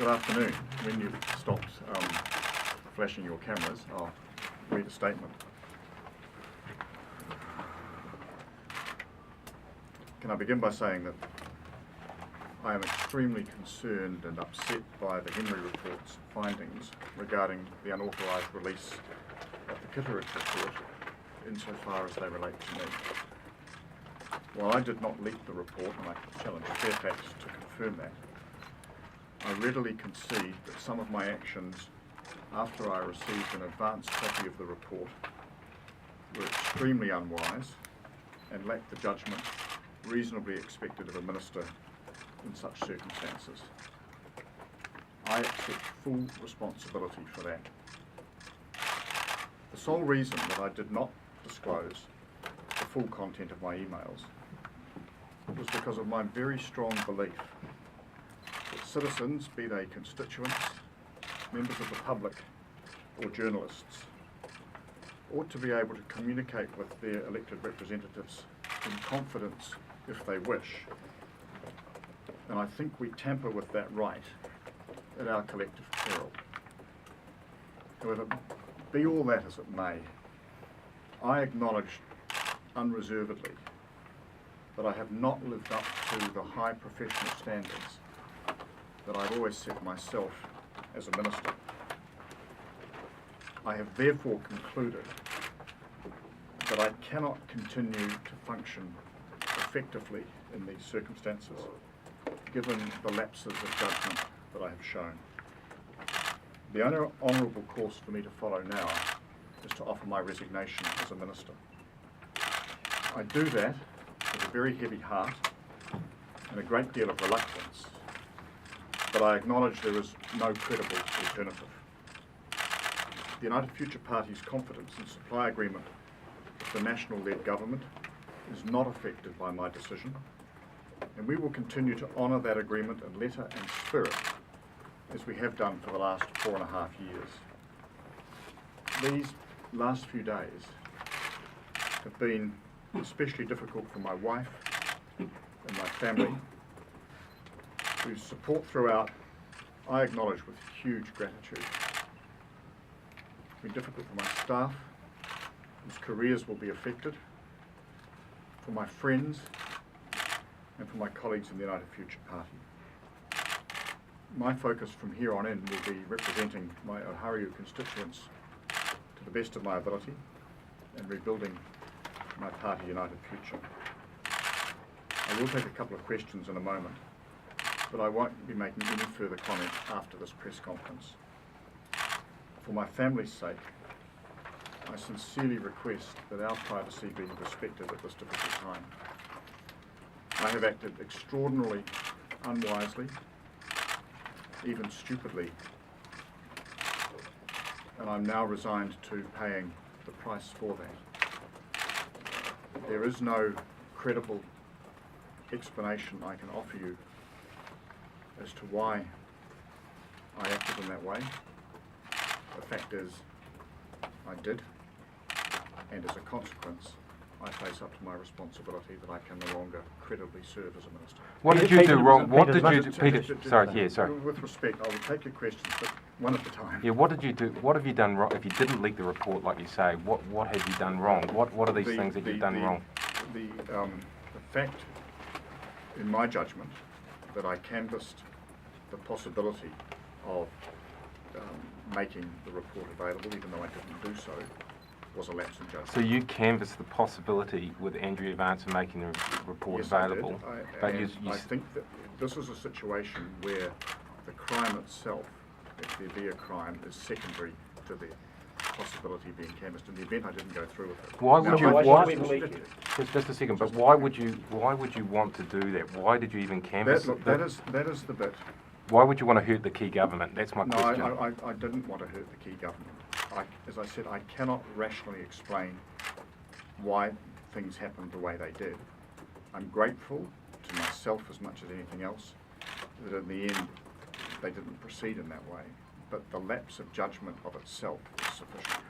Good afternoon. When you've stopped flashing your cameras, I'll read a statement. Can I begin by saying that I am extremely concerned and upset by the Henry Report's findings regarding the unauthorised release of the Kitteridge report insofar as they relate to me. While I did not leak the report, and I challenge Fairfax to confirm that, I readily concede that some of my actions after I received an advance copy of the report were extremely unwise and lacked the judgment reasonably expected of a minister in such circumstances. I accept full responsibility for that. The sole reason that I did not disclose the full content of my emails was because of my very strong belief that citizens, be they constituents, members of the public or journalists, ought to be able to communicate with their elected representatives in confidence if they wish. And I think we tamper with that right at our collective peril. However, be all that as it may, I acknowledge unreservedly that I have not lived up to the high professional standards that I've always set myself as a minister. I have therefore concluded that I cannot continue to function effectively in these circumstances, given the lapses of judgment that I have shown. The only honourable course for me to follow now is to offer my resignation as a minister. I do that with a very heavy heart and a great deal of reluctance, but I acknowledge there is no credible alternative. The United Future Party's confidence and supply agreement with the national-led government is not affected by my decision, and we will continue to honour that agreement in letter and spirit as we have done for the last 4.5 years. These last few days have been especially difficult for my wife and my family, whose support throughout I acknowledge with huge gratitude. It's been difficult for my staff, whose careers will be affected, for my friends, and for my colleagues in the United Future Party. My focus from here on in will be representing my Oharu constituents to the best of my ability and rebuilding my party United Future. I will take a couple of questions in a moment, but I won't be making any further comment after this press conference. For my family's sake, I sincerely request that our privacy be respected at this difficult time. I have acted extraordinarily unwisely, even stupidly, and I'm now resigned to paying the price for that. There is no credible explanation I can offer you as to why I acted in that way. The fact is, I did, and as a consequence, I face up to my responsibility that I can no longer credibly serve as a minister. What did you do wrong? What did you do, Peter? Sorry. With respect, I will take your questions, but one at a time. Yeah, what did you do? What have you done wrong? If you didn't leak the report, like you say, what have you done wrong? What are these things that you've done wrong? The fact, in my judgment, that I canvassed the possibility of making the report available, even though I didn't do so, was a lapse in judgment. So you canvassed the possibility with Andrea Vance of making the report available. Yes, I think that this is a situation where the crime itself, if there be a crime, is secondary to the possibility of being canvassed. In the event I didn't go through with it. Why would you? Just a second. But why would you want to do that? Why did you even canvass? That is the bit. Why would you want to hurt the key government? That's my question. No, I didn't want to hurt the key government. As I said, I cannot rationally explain why things happened the way they did. I'm grateful to myself as much as anything else that in the end they didn't proceed in that way. But the lapse of judgment of itself is sufficient.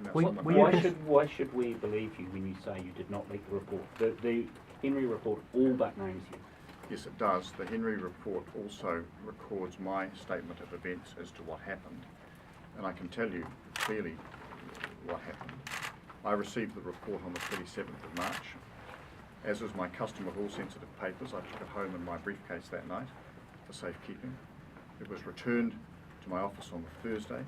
Why should we believe you when you say you did not leak the report? The Henry report all but names you. Yes, it does. The Henry report also records my statement of events as to what happened. And I can tell you clearly what happened. I received the report on the 27th of March. As is my custom with all sensitive papers, I took it home in my briefcase that night for safekeeping. It was returned to my office on the Thursday,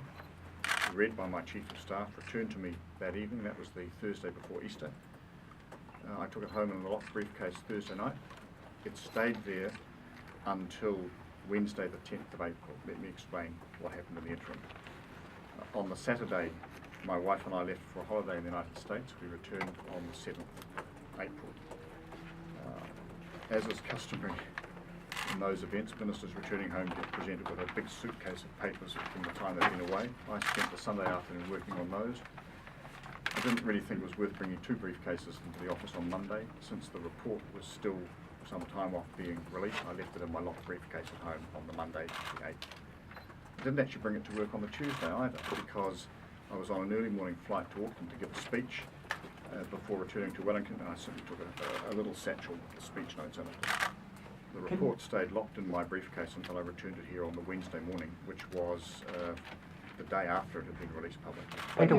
read by my Chief of Staff, returned to me that evening. That was the Thursday before Easter. I took it home in a locked briefcase Thursday night. It stayed there until Wednesday the 10th of April. Let me explain what happened in the interim. On the Saturday, my wife and I left for a holiday in the United States. We returned on the 7th of April. As is customary in those events, ministers returning home get presented with a big suitcase of papers from the time they've been away. I spent the Sunday afternoon working on those. I didn't really think it was worth bringing two briefcases into the office on Monday. Since the report was still some time off being released, I left it in my locked briefcase at home on the Monday, the 8th. I didn't actually bring it to work on the Tuesday either, because I was on an early morning flight to Auckland to give a speech before returning to Wellington, and I simply took a little satchel with the speech notes in it. The report stayed locked in my briefcase until I returned it here on the Wednesday morning, which was the day after it had been released publicly. Peter,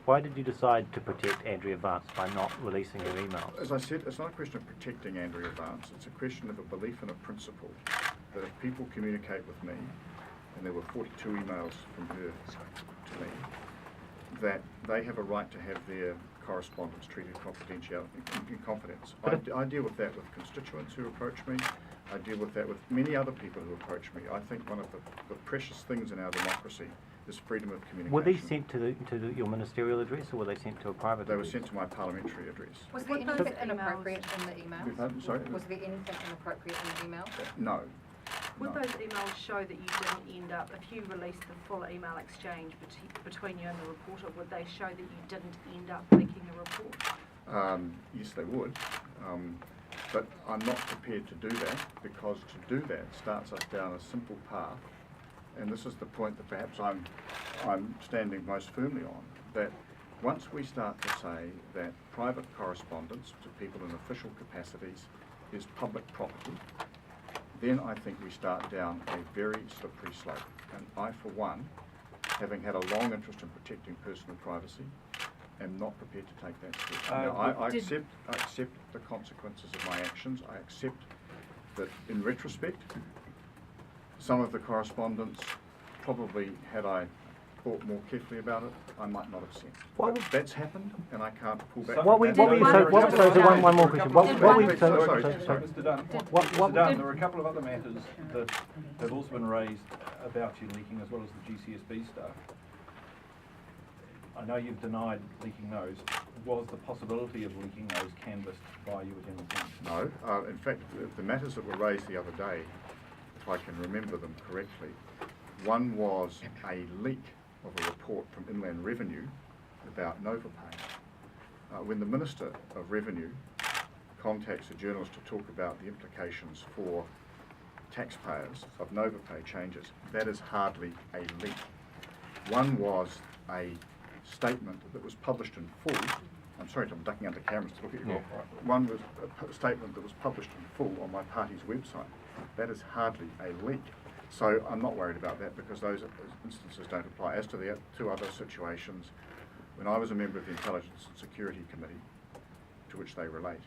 why did you decide to protect Andrea Vance by not releasing her emails? As I said, it's not a question of protecting Andrea Vance, it's a question of a belief and a principle that if people communicate with me, and there were 42 emails from her to me, that they have a right to have their correspondence treated in confidence. I deal with that with constituents who approach me. I deal with that with many other people who approach me. I think one of the precious things in our democracy is freedom of communication. Were they sent to your ministerial address, or were they sent to a private They address? were sent to my parliamentary address. Was there anything inappropriate in the emails? Pardon? Sorry? Was there anything inappropriate in the emails? No. Would No. those emails show that you didn't end up, if you released the full email exchange between you and the reporter, would they show that you didn't end up leaking the report? Yes, they would. But I'm not prepared to do that, because to do that starts us down a simple path, and this is the point that perhaps I'm standing most firmly on, that once we start to say that private correspondence to people in official capacities is public property, then I think we start down a very slippery slope. And I, for one, having had a long interest in protecting personal privacy, am not prepared to take that step. Now, I accept the consequences of my actions. I accept that, in retrospect, some of the correspondence probably, had I thought more carefully about it, I might not have sent. But that's happened, and I can't pull back. One more question. Mr. Dunne, there are a couple of other matters that have also been raised about you leaking, as well as the GCSB stuff. I know you've denied leaking those. Was the possibility of leaking those canvassed by you within the team? No. In fact, the matters that were raised the other day, if I can remember them correctly, one was a leak of a report from Inland Revenue about NovaPay. When the Minister of Revenue contacts a journalist to talk about the implications for taxpayers of NovaPay changes, that is hardly a leak. One was a statement that was published in full. I'm sorry, I'm ducking under cameras to look at you. One was a statement that was published in full on my party's website. That is hardly a leak. So I'm not worried about that, because those instances don't apply. As to the two other situations, when I was a member of the Intelligence and Security Committee, to which they relate,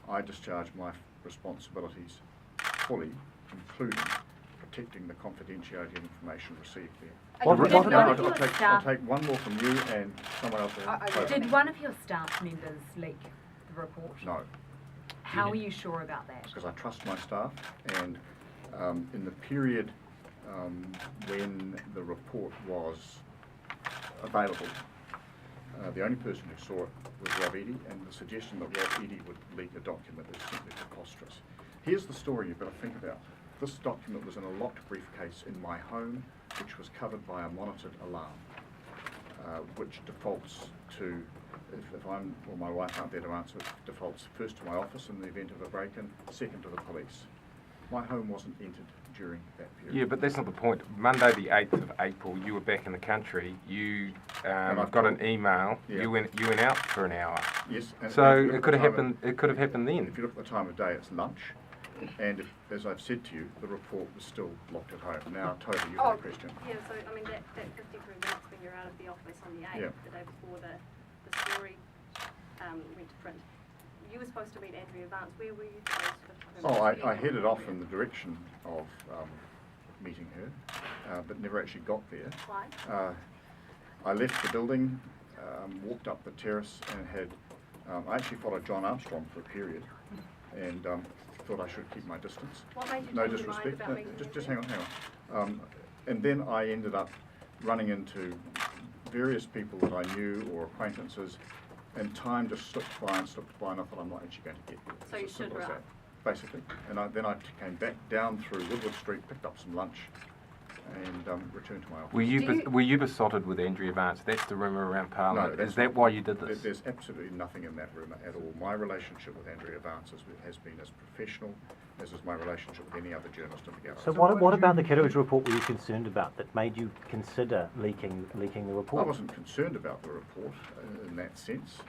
I discharged my responsibilities fully, including protecting the confidentiality of information received there. I'll take one more from you and someone else. Did one of your staff members leak the report? No. How are you sure about that? Because I trust my staff, and in the period when the report was available, the only person who saw it was Rob Eddy, and the suggestion that Rob Eddy would leak a document is simply preposterous. Here's the story you've got to think about. This document was in a locked briefcase in my home, which was covered by a monitored alarm, which defaults to, if I'm or my wife aren't there to answer, it defaults first to my office in the event of a break-in, second to the police. My home wasn't entered during that period. Yeah, but that's not the point. Monday the 8th of April, you were back in the country. You I've got an told- email. Yeah. You went out for an hour. Yes. And So if you look it at could the have time of- happened. It could have happened then. If you look at the time of day, it's lunch. And as I've said to you, the report was still locked at home. Now, Toby, you have a question. Yeah, so I mean that 53 minutes when you're out of the office on the 8th, Yeah. the day before the story went to print, you were supposed to meet Andrea Vance. Where were you supposed to? Oh, I headed off in the direction of meeting her, but never actually got there. Why? I left the building, walked up the terrace and had, I actually followed John Armstrong for a period and thought I should keep my distance. What made you No change your mind disrespect. about No, meeting just Andrea? hang on. And then I ended up running into various people that I knew or acquaintances, and time just slipped by and slipped by, and I thought I'm not actually going to get there. So It's you as simple stood as her that, basically. And then I came back down through Woodward Street, picked up some lunch, and returned to my office. Were you besotted with Andrea Vance? That's the rumour around Parliament. that's Is that not- why you did this? There's absolutely nothing in that rumour at all. My relationship with Andrea Vance has been as professional as is my relationship with any other journalist in the gallery. So what about the Kitteridge report were you concerned about that made you consider leaking the I report? wasn't concerned about the report in that sense.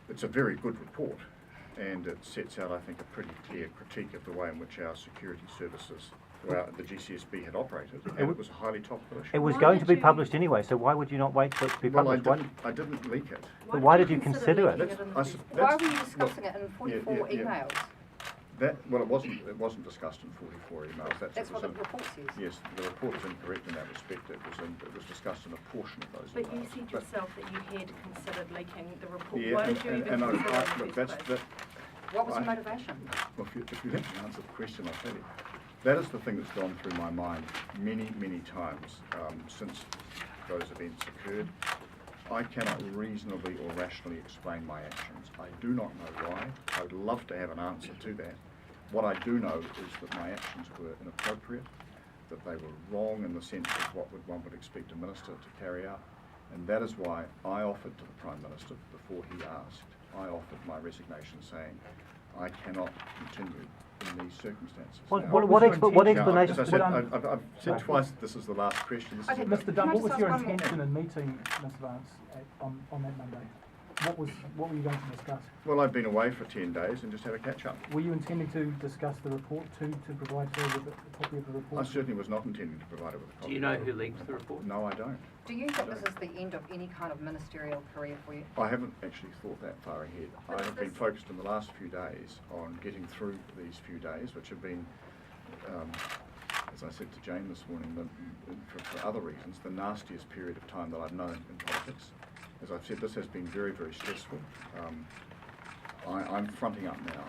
It's a very good report, and it sets out, I think, a pretty clear critique of the way in which our security services, the GCSB, had operated, and it was a highly topical issue. It was Why going to did be you- published anyway, so why would you not wait for it to be Well, published? I didn't leak it. But why did you consider it? leaking in the I first s- place? Why that's- were you discussing look, it in 44 yeah. emails? It wasn't discussed in 44 emails. That's what the was in- report says. Yes, the report is incorrect in that respect. It was discussed in a portion of those But emails. you said yourself that you had considered leaking the report. Yeah, Why did you even and consider it look, in the that's first place? What was the I- motivation? Well, if you let me answer the question, I'll tell you. That is the thing that's gone through my mind many, many times since those events occurred. I cannot reasonably or rationally explain my actions. I do not know why. I would love to have an answer to that. What I do know is that my actions were inappropriate, that they were wrong in the sense of what one would expect a minister to carry out, and that is why I offered to the Prime Minister, before he asked, I offered my resignation saying, I cannot continue in these circumstances. What, Now- what, was your what intention? explanation? As I said, What I've said twice that this is the last question. This is Okay, a- Mr. Mr. Dunne, Can I what was just your ask one more? intention in meeting Ms Vance on that Monday? What were you going to discuss? Well, I've been away for 10 days and just have a catch-up. Were you intending to discuss the report to provide her with a copy of the I report? certainly was not intending to provide it with a copy. Do you know who leaked the report? No, I don't. Do you think this is the end of any kind of ministerial career for you? I haven't actually thought that far ahead. But I is have been this- focused in the last few days on getting through these few days, which have been, as I said to Jane this morning, for other reasons, the nastiest period of time that I've known in politics. As I've said, this has been very, very stressful. I'm fronting up now.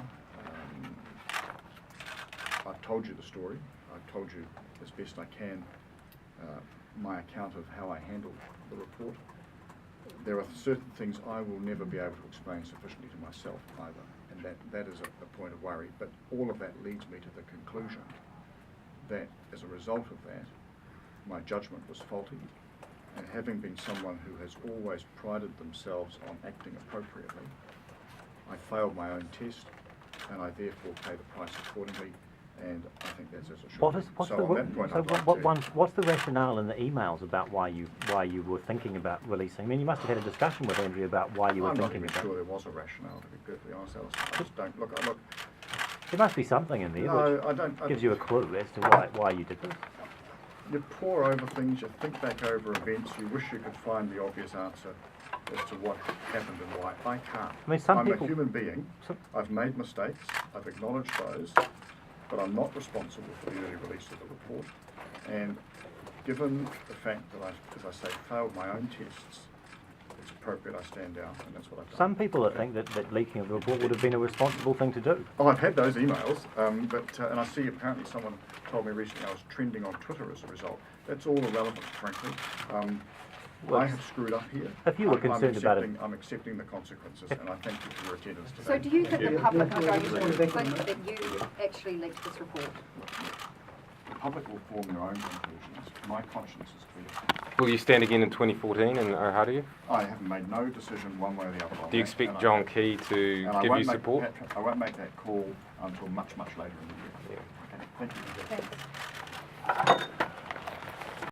I've told you the story. I've told you as best I can my account of how I handled the report. There are certain things I will never be able to explain sufficiently to myself either, and that is a point of worry. But all of that leads me to the conclusion that as a result of that, my judgment was faulty, and having been someone who has always prided themselves on acting appropriately, I failed my own test, and I therefore pay the price accordingly, and I think that's as it should be. What's So the on that point, so I'd like what's the rationale in the emails about why you were thinking about releasing? I mean, you must have had a discussion with Andrea about why you were I'm not thinking even about. sure there was a rationale, to be perfectly honest, Alison. I just don't look. There must be something in there No, which I don't. gives you a clue as to why you did this. You pore over things, you think back over events, you wish you could find the obvious answer as to what happened and why. I can't. I mean, some I'm people- a human being. some- I've made mistakes. I've acknowledged those, but I'm not responsible for the early release of the report. And given the fact that I, as I say, failed my own tests, it's appropriate I stand down, and that's what I've done. Some people think that leaking of the report would have been a responsible thing to do. Oh, I've had those emails, and I see apparently someone told me recently I was trending on Twitter as a result. That's all irrelevant, frankly. Well, I have screwed up here. if you were I'm concerned about it- I'm accepting the consequences, and I thank you for your attendance today. So do you think the Yeah. public are going to think that you actually leaked this report? public will form their own conclusions. My conscience is clear. Will you stand again in 2014 in Oharu? I have made no decision one way or the other on Do you that, expect and John Key to give you support? I won't make that call until much, much later in the year. Yeah. Okay, thank you.